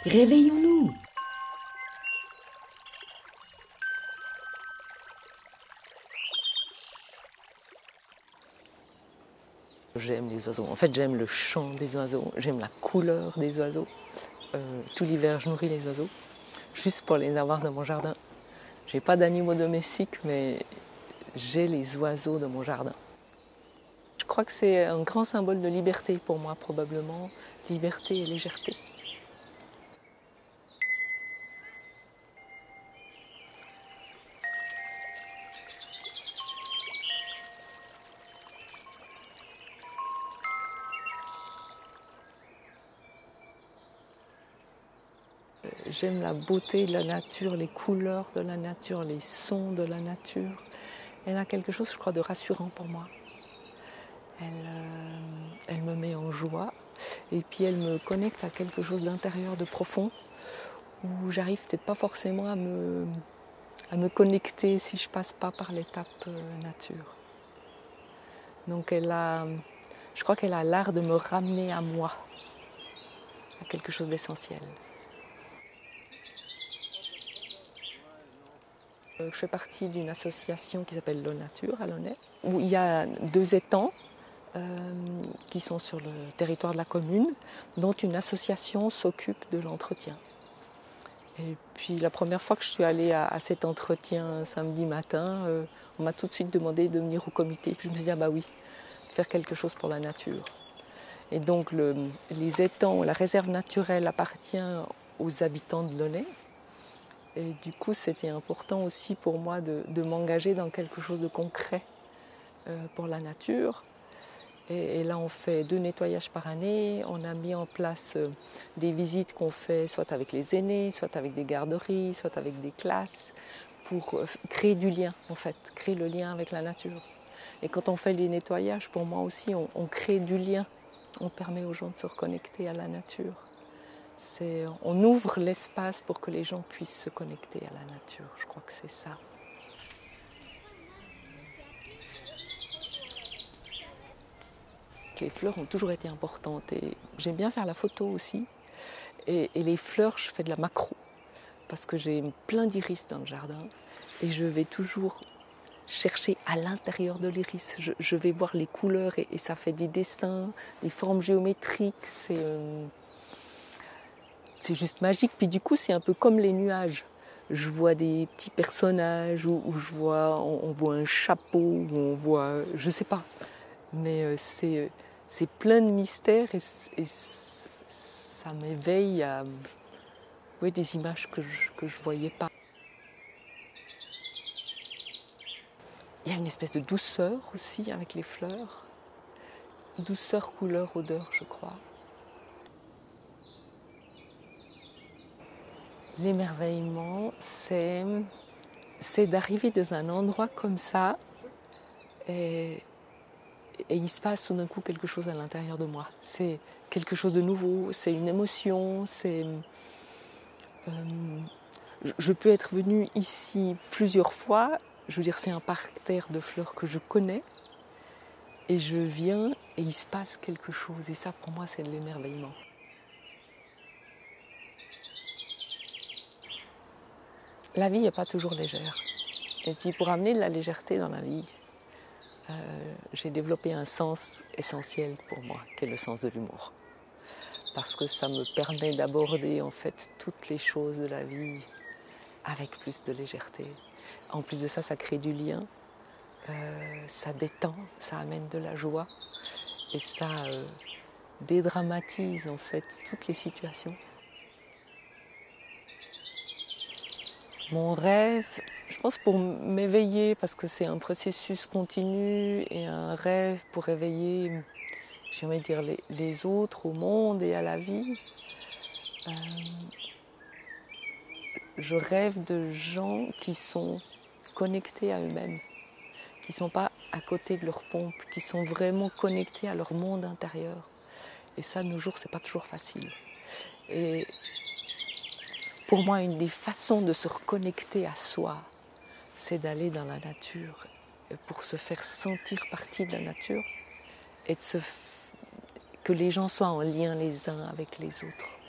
Réveillons-nous. J'aime les oiseaux. En fait, j'aime le chant des oiseaux, j'aime la couleur des oiseaux. Tout l'hiver, je nourris les oiseaux, juste pour les avoir dans mon jardin. J'ai pas d'animaux domestiques, mais j'ai les oiseaux dans mon jardin. Je crois que c'est un grand symbole de liberté pour moi, probablement. Liberté et légèreté. J'aime la beauté de la nature, les couleurs de la nature, les sons de la nature. Elle a quelque chose, je crois, de rassurant pour moi. Elle me met en joie et puis elle me connecte à quelque chose d'intérieur, de profond, où j'arrive peut-être pas forcément à me connecter si je passe pas par l'étape nature. Donc je crois qu'elle a l'art de me ramener à moi, à quelque chose d'essentiel. Je fais partie d'une association qui s'appelle L'eau Nature à Launay, où il y a 2 étangs qui sont sur le territoire de la commune, dont une association s'occupe de l'entretien. Et puis la première fois que je suis allée à cet entretien samedi matin, on m'a tout de suite demandé de venir au comité. Puis je me suis dit, ah bah oui, faire quelque chose pour la nature. Et donc les étangs, la réserve naturelle appartient aux habitants de Launay. Et du coup, c'était important aussi pour moi de m'engager dans quelque chose de concret pour la nature. Et là, on fait 2 nettoyages par année. On a mis en place des visites qu'on fait soit avec les aînés, soit avec des garderies, soit avec des classes, pour créer du lien, en fait, créer le lien avec la nature. Et quand on fait les nettoyages, pour moi aussi, on crée du lien. On permet aux gens de se reconnecter à la nature. On ouvre l'espace pour que les gens puissent se connecter à la nature. Je crois que c'est ça. Les fleurs ont toujours été importantes et j'aime bien faire la photo aussi. Et les fleurs, je fais de la macro parce que j'ai plein d'iris dans le jardin et je vais toujours chercher à l'intérieur de l'iris. Je vais voir les couleurs et ça fait des dessins, des formes géométriques. C'est juste magique. Puis du coup, c'est un peu comme les nuages. Je vois des petits personnages où on voit un chapeau, où on voit, je sais pas. Mais c'est plein de mystères et ça m'éveille à des images que je voyais pas. Il y a une espèce de douceur aussi avec les fleurs. Douceur, couleur, odeur, je crois. L'émerveillement, c'est d'arriver dans un endroit comme ça et il se passe tout d'un coup quelque chose à l'intérieur de moi. C'est quelque chose de nouveau, c'est une émotion, je peux être venue ici plusieurs fois. Je veux dire, c'est un parterre de fleurs que je connais et je viens et il se passe quelque chose. Et ça, pour moi, c'est de l'émerveillement. La vie n'est pas toujours légère. Et puis pour amener de la légèreté dans la vie, j'ai développé un sens essentiel pour moi, qui est le sens de l'humour. Parce que ça me permet d'aborder en fait toutes les choses de la vie avec plus de légèreté. En plus de ça, ça crée du lien, ça détend, ça amène de la joie et ça dédramatise en fait toutes les situations. Mon rêve, je pense pour m'éveiller, parce que c'est un processus continu et un rêve pour éveiller, j'ai envie de dire, les autres au monde et à la vie. Je rêve de gens qui sont connectés à eux-mêmes, qui ne sont pas à côté de leur pompe, qui sont vraiment connectés à leur monde intérieur. Et ça, de nos jours, c'est pas toujours facile. Et pour moi, une des façons de se reconnecter à soi, c'est d'aller dans la nature pour se faire sentir partie de la nature et que les gens soient en lien les uns avec les autres.